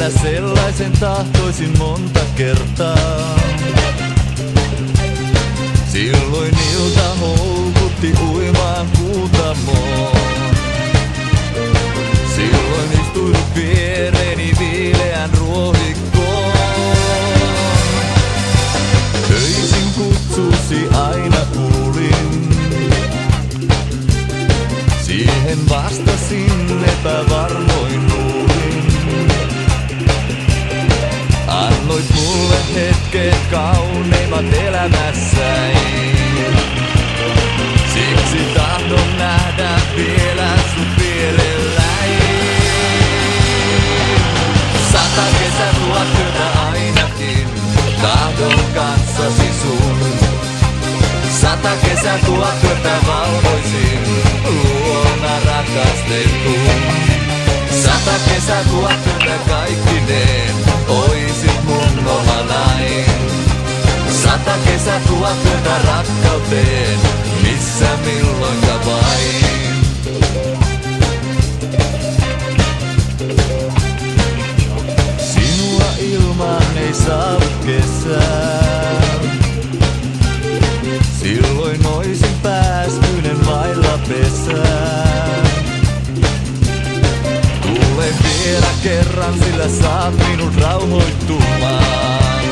vielä sellaisen tahtoisin monta kertaa. Silloin ilta houkutti uimaan Kuutamoon. Silloin istuin viereeni viileän ruohikkoon. Öisin kutsusi aina kuulin. Siihen vastasin epävarmoin luulin. Annoit mulle hetket kauneimmat elämässäni. Siksi tahdon nähdä vielä sut vierelläni. 100 kesää, 1000 yötä ainakin, tahdon kanssasi sun. 100 kesää, 1000 yötä valvoisin, luona rakastetun. 100 kesää, 1000 yötä kaikkineen, oisit mun omanain. 100 kesää, 1000 yötä rakkauteen, missä milloinka vain. Sinua ilman ei saavu kesää. Silloin oisin päästynen vailla pesää. Tule vielä kerran, sillä saat minut rauhoittumaan.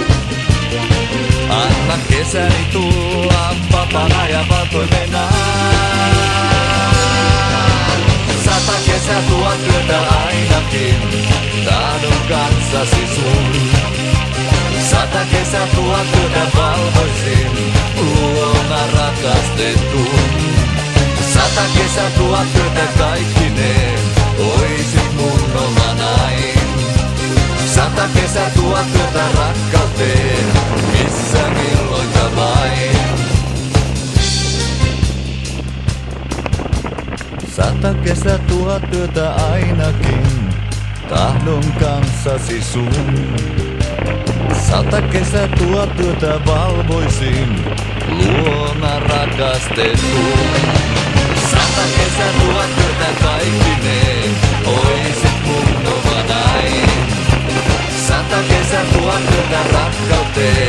Anna kesäni tulla vapaana ja valtoimena. 100 kesää, 1000 yötä ainakin, tahdon kanssasi sun. 100 kesää, 1000 yötä valvoisin, luona rakastetun. 100 kesää, 1000 yötä kaikkineen, oisit mun omanain. 100 kesää, 1000 yötä rakkauteen, missä milloinka vain. 100 kesää, 1000 yötä ainakin, tahdon kanssasi sun. 100 kesää, 1000 yötä valvoisin, luona rakastetun. 100 kesää, 1000 yötä kaikkineen, oisit mun omanain. 100 kesää, 1000 yötä rakkauteen.